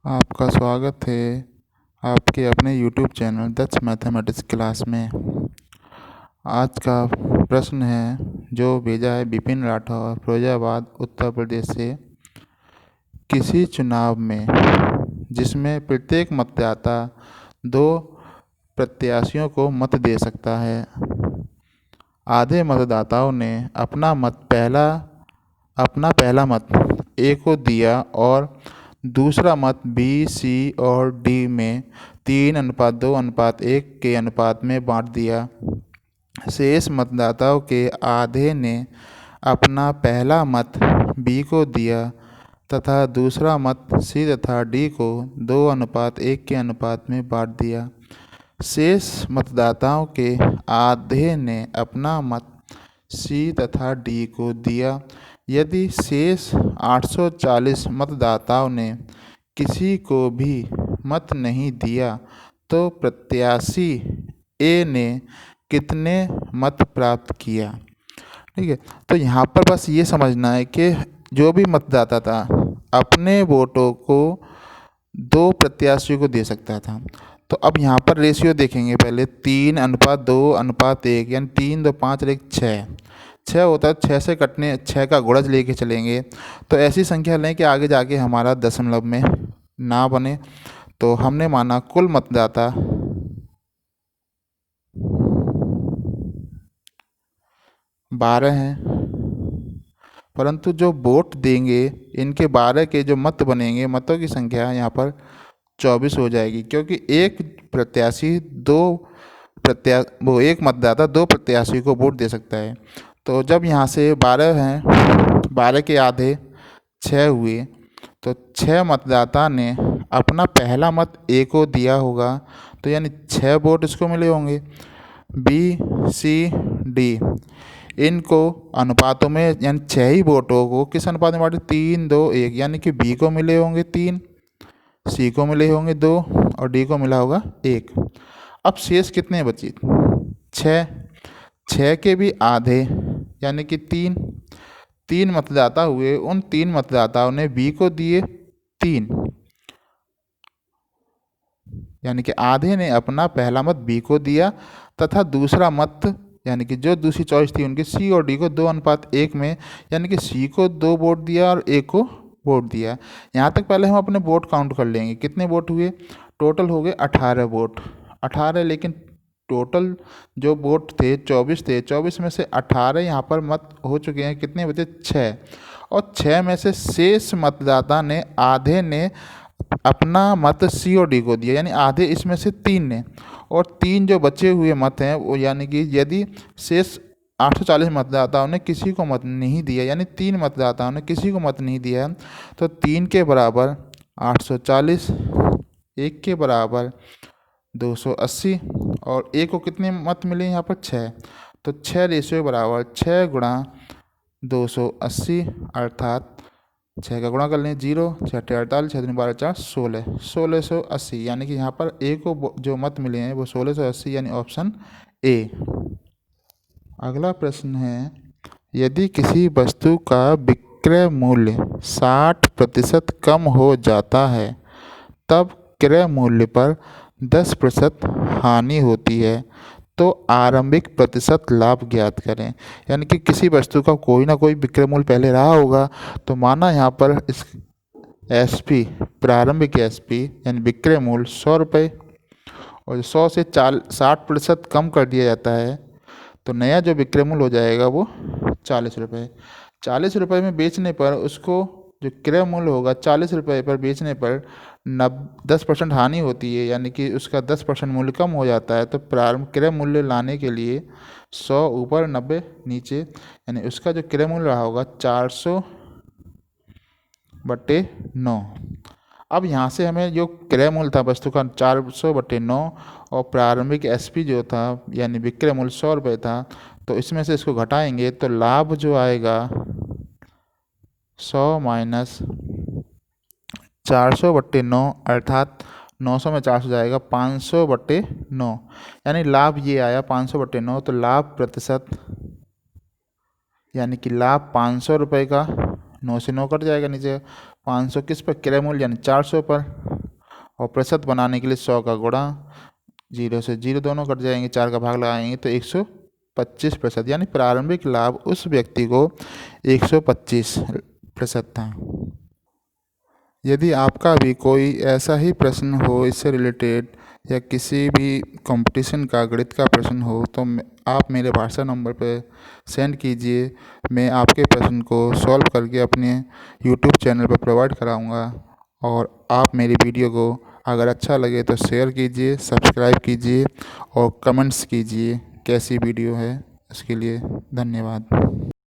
आपका स्वागत है आपके अपने यूट्यूब चैनल दक्ष मैथमेटिक्स क्लास में। आज का प्रश्न है जो भेजा है विपिन राठौर फिरोजाबाद उत्तर प्रदेश से। किसी चुनाव में जिसमें प्रत्येक मतदाता दो प्रत्याशियों को मत दे सकता है, आधे मतदाताओं ने अपना पहला मत ए को दिया और दूसरा मत बी, सी और डी में 3:2:1 के अनुपात में बांट दिया। शेष मतदाताओं के आधे ने अपना पहला मत बी को दिया तथा दूसरा मत सी तथा डी को 2:1 के अनुपात में बांट दिया। शेष मतदाताओं के आधे ने अपना मत सी तथा डी को दिया। यदि शेष 840 मतदाताओं ने किसी को भी मत नहीं दिया तो प्रत्याशी ए ने कितने मत प्राप्त किया। ठीक है, तो यहाँ पर बस ये समझना है कि जो भी मतदाता था अपने वोटों को दो प्रत्याशियों को दे सकता था। तो अब यहाँ पर रेशियो देखेंगे, पहले 3:2:1 यानी 3, 2, 5 और 1 6 होता है। 6 से कटने 6 का गुणज लेके चलेंगे तो ऐसी संख्या लें कि आगे जाके हमारा दशमलव में ना बने। तो हमने माना कुल मतदाता 12 हैं, परंतु जो वोट देंगे इनके 12 के जो मत बनेंगे, मतों की संख्या यहाँ पर 24 हो जाएगी, क्योंकि एक मतदाता दो प्रत्याशी को वोट दे सकता है। तो जब यहाँ से 12 हैं, 12 के आधे 6 हुए, तो 6 मतदाता ने अपना पहला मत ए को दिया होगा, तो यानी 6 वोट इसको मिले होंगे। बी, सी, डी इनको अनुपातों में यानी 6 ही वोटों को किस अनुपात में बांटे, 3:2:1, यानी कि बी को मिले होंगे 3, सी को मिले होंगे 2 और डी को मिला होगा 1। अब शेष कितने बचे, 6 के भी आधे यानी कि 3 मतदाता हुए। उन 3 मतदाताओं ने बी को दिए 3, यानी कि आधे ने अपना पहला मत बी को दिया तथा दूसरा मत यानी कि जो दूसरी चॉइस थी उनकी सी और डी को 2:1 में, यानी कि सी को 2 वोट दिया और ए को वोट दिया। यहाँ तक पहले हम अपने वोट काउंट कर लेंगे, कितने वोट हुए, टोटल हो गए 18 वोट। 18, लेकिन टोटल जो वोट थे 24 थे, 24 में से 18 यहाँ पर मत हो चुके हैं, कितने बचे 6। और 6 में से शेष मतदाता ने आधे ने अपना मत सी और डी को दिया, यानी आधे इसमें से 3 ने, और 3 जो बचे हुए मत हैं वो यानी कि यदि शेष 840 मतदाताओं ने किसी को मत नहीं दिया, यानी 3 मतदाताओं ने किसी को मत नहीं दिया, तो 3 के बराबर 840, 1 के बराबर 280 और ए को कितने मत मिले यहाँ पर 6, तो 6 रेशियो बराबर 6 गुणा 280, अर्थात 6 का गुणा कर लें 0, 6 48, 6 12 4 16, 1680, यानी कि यहाँ पर ए को जो मत मिले हैं वो 1680, यानी ऑप्शन ए। अगला प्रश्न है, यदि किसी वस्तु का विक्रय मूल्य 60% कम हो जाता है तब क्रय मूल्य पर 10% हानि होती है, तो आरंभिक प्रतिशत लाभ ज्ञात करें। यानी कि किसी वस्तु का कोई ना कोई विक्रय मूल्य पहले रहा होगा, तो माना यहाँ पर इस एसपी प्रारंभिक एसपी यानी विक्रय मूल्य 100 रुपये, और 100 से 60% कम कर दिया जाता है तो नया जो विक्रय मूल्य हो जाएगा वो 40 रुपये। 40 रुपये में बेचने पर उसको जो क्रय मूल्य होगा 40 रुपये पर बेचने पर 10% हानि होती है, यानी कि उसका 10% मूल्य कम हो जाता है। तो प्रारंभ क्रय मूल्य लाने के लिए 100 ऊपर 90 नीचे, यानी उसका जो क्रय मूल्य रहा होगा 400/9। अब यहाँ से हमें जो क्रय मूल्य था वस्तु का 400/9 और प्रारंभिक एसपी जो था यानी विक्रय मूल्य 100 रुपये था, तो इसमें से इसको घटाएंगे तो लाभ जो आएगा 100 माइनस 400/9, अर्थात 900 में 400 जाएगा 500/9, यानी लाभ ये आया 500/9। तो लाभ प्रतिशत यानी कि लाभ 500 रुपये का 9 से 9 कट जाएगा नीचे, 500 किस पर, क्रय मूल्य यानी 400 पर, और प्रतिशत बनाने के लिए 100 का गुणा, 0 से 0 दोनों कट जाएंगे, 4 का भाग लगाएंगे तो 125%, यानी प्रारंभिक लाभ उस व्यक्ति को 125% था। यदि आपका भी कोई ऐसा ही प्रश्न हो इससे रिलेटेड या किसी भी कंपटीशन का गणित का प्रश्न हो तो आप मेरे व्हाट्सएप नंबर पर सेंड कीजिए। मैं आपके प्रश्न को सॉल्व करके अपने यूट्यूब चैनल पर प्रोवाइड कराऊंगा। और आप मेरी वीडियो को अगर अच्छा लगे तो शेयर कीजिए, सब्सक्राइब कीजिए और कमेंट्स कीजिए कैसी वीडियो है। इसके लिए धन्यवाद।